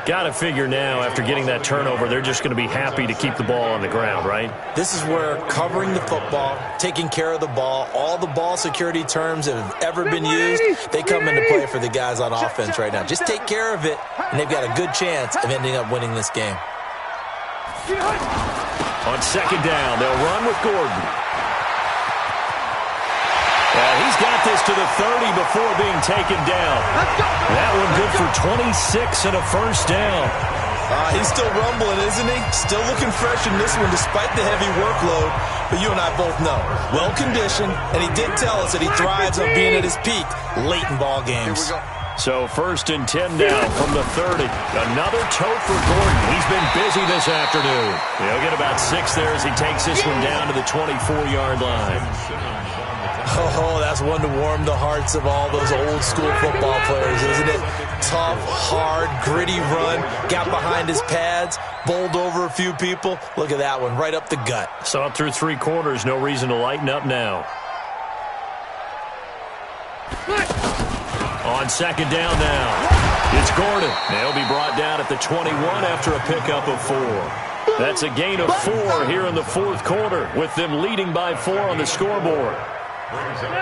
Got to figure now, after getting that turnover, they're just going to be happy to keep the ball on the ground, right? This is where covering the football, taking care of the ball, all the ball security terms that have ever been used, they come into play for the guys on offense right now. Just take care of it, and they've got a good chance of ending up winning this game. On second down, they'll run with Gordon. He's got this to the 30 before being taken down. That one good for 26 and a first down. He's still rumbling, isn't he? Still looking fresh in this one despite the heavy workload. But you and I both know, well-conditioned, and he did tell us that he thrives on being at his peak late in ball games. So first and 10 down from the 30. Another tote for Gordon. He's been busy this afternoon. He'll get about 6 there as he takes this one down to the 24-yard line. Oh, that's one to warm the hearts of all those old-school football players, isn't it? Tough, hard, gritty run. Got behind his pads, bowled over a few people. Look at that one, right up the gut. Saw it through 3 quarters. No reason to lighten up now. On second down now, it's Gordon. They'll be brought down at the 21 after a pickup of 4. That's a gain of 4 here in the fourth quarter, with them leading by 4 on the scoreboard.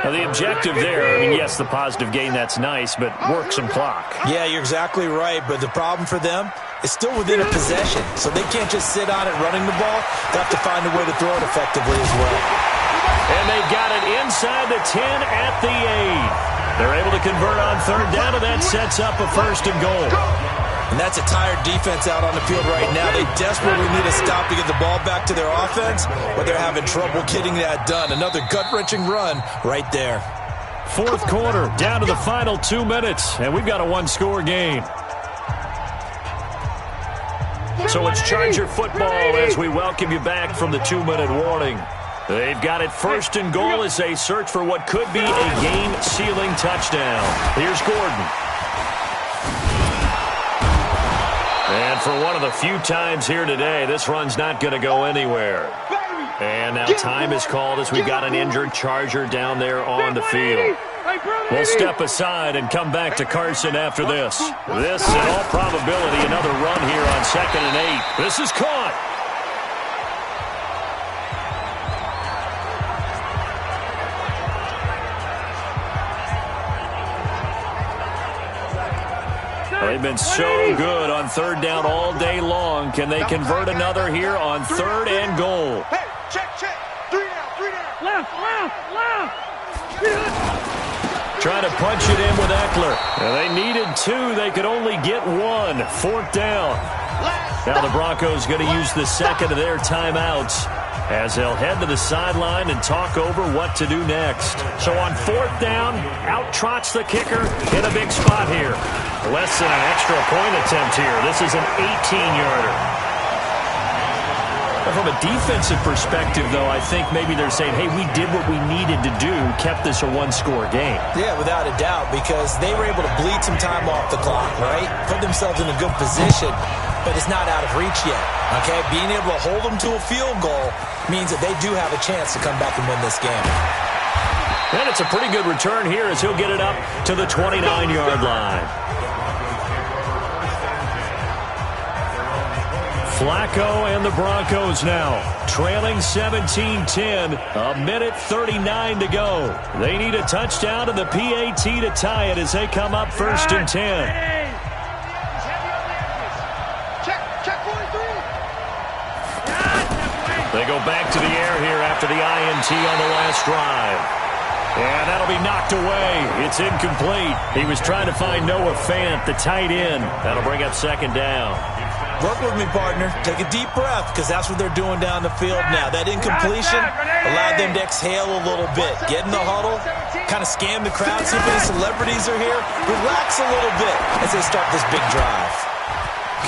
Now, the objective there, I mean, yes, the positive gain, that's nice, but work some clock. Yeah, you're exactly right, but the problem for them is still within a possession, so they can't just sit on it running the ball. They have to find a way to throw it effectively as well. And they've got it inside the 10 at the 8. They're able to convert on third down, and that sets up a first and goal. And that's a tired defense out on the field right now. They desperately need a stop to get the ball back to their offense, but they're having trouble getting that done. Another gut-wrenching run right there. Fourth quarter, down to the final 2 minutes, and we've got a one-score game. So it's Charger football as we welcome you back from the 2-minute warning. They've got it first and goal as they search for what could be a game-sealing touchdown. Here's Gordon. And for one of the few times here today, this run's not going to go anywhere. And now time is called as we've got an injured Charger down there on the field. We'll step aside and come back to Carson after this. This, in all probability, another run here on 2nd and 8. This is caught. They've been so good on third down all day long. Can they convert another here on 3rd and goal? Hey, check. 3 down. Left. Trying to punch it in with Eckler. They needed 2. They could only get 1. 4th down. Now the Broncos going to use the second of their timeouts as they'll head to the sideline and talk over what to do next. So on 4th down, out trots the kicker in a big spot here. Less than an extra point attempt here. This is an 18-yarder. From a defensive perspective, though, I think maybe they're saying, hey, we did what we needed to do, kept this a one-score game. Yeah, without a doubt, because they were able to bleed some time off the clock, right? Put themselves in a good position, but it's not out of reach yet, okay? Being able to hold them to a field goal means that they do have a chance to come back and win this game. And it's a pretty good return here as he'll get it up to the 29-yard line. Flacco and the Broncos now trailing 17-10, a minute 39 to go. They need a touchdown and the PAT to tie it as they come up 1st and 10. They go back to the air here after the INT on the last drive. And that'll be knocked away. It's incomplete. He was trying to find Noah Fant, the tight end. That'll bring up 2nd down. Work with me, partner. Take a deep breath, because that's what they're doing down the field now. That incompletion allowed them to exhale a little bit. Get in the huddle, kind of scan the crowd, see if any celebrities are here. Relax a little bit as they start this big drive.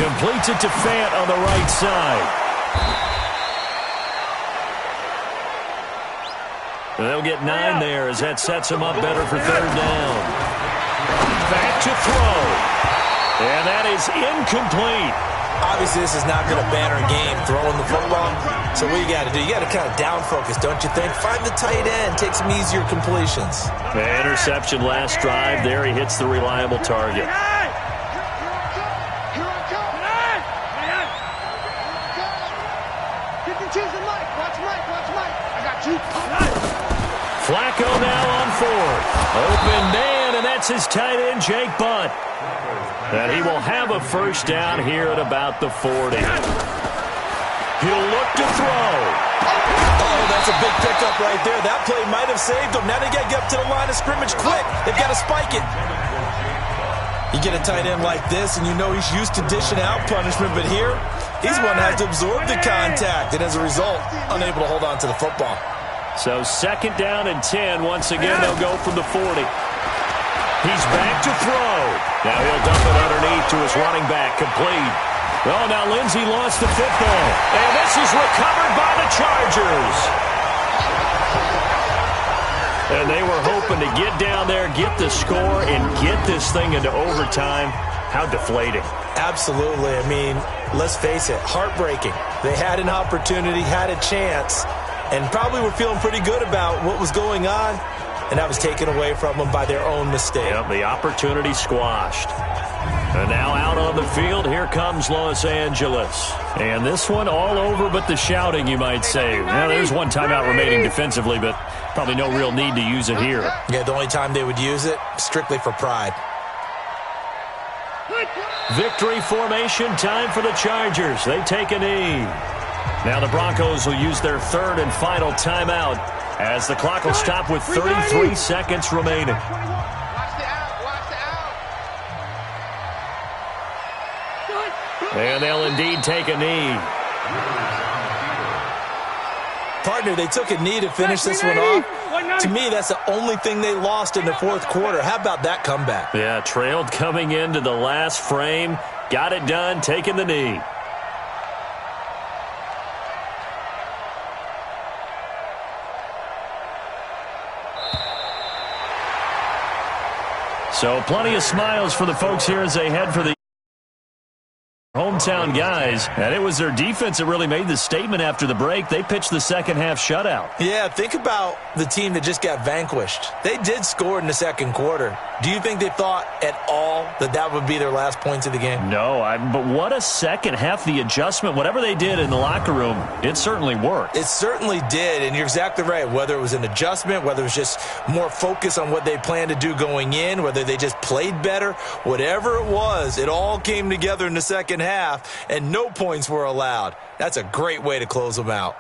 Completes it to Fant on the right side. They'll get 9 there as that sets them up better for 3rd down. Back to throw. And that is incomplete. Obviously, this is not going to banner game throwing the football. So what you got to do, you got to kind of down focus, don't you think? Find the tight end, take some easier completions. The interception last drive. There he hits the reliable target. fourth. Open man, and that's his tight end, Jake Butt. And he will have a first down here at about the 40. He'll look to throw. Oh, that's a big pickup right there. That play might have saved them. Now they got to get up to the line of scrimmage quick. They've got to spike it. You get a tight end like this, and you know he's used to dishing out punishment, but here, he's one that has to absorb the contact, and as a result, unable to hold on to the football. So 2nd down and 10. Once again, they'll go from the 40. He's back to throw. Now he'll dump it underneath to his running back, complete. Well, now Lindsey lost the football, and this is recovered by the Chargers. And they were hoping to get down there, get the score, and get this thing into overtime. How deflating. Absolutely. I mean, let's face it, heartbreaking. They had an opportunity, had a chance, and probably were feeling pretty good about what was going on, and that was taken away from them by their own mistake. Yep, the opportunity squashed. And now out on the field, here comes Los Angeles. And this one all over but the shouting, you might say. Now, there's one timeout remaining defensively, but probably no real need to use it here. Yeah, the only time they would use it, strictly for pride. Victory formation, time for the Chargers. They take a knee. Now the Broncos will use their 3rd and final timeout as the clock will stop with 33 seconds remaining. And they'll indeed take a knee. Partner, they took a knee to finish this one off. To me, that's the only thing they lost in the 4th quarter. How about that comeback? Yeah, trailed coming into the last frame. Got it done, taking the knee. So plenty of smiles for the folks here as they head for the hometown guys, and it was their defense that really made the statement after the break. They pitched the second-half shutout. Yeah, think about the team that just got vanquished. They did score in the 2nd quarter. Do you think they thought at all that that would be their last points of the game? No, but what a second half. The adjustment, whatever they did in the locker room, it certainly worked. It certainly did, and you're exactly right. Whether it was an adjustment, whether it was just more focus on what they planned to do going in, whether they just played better, whatever it was, it all came together in the second half, and no points were allowed. That's a great way to close them out.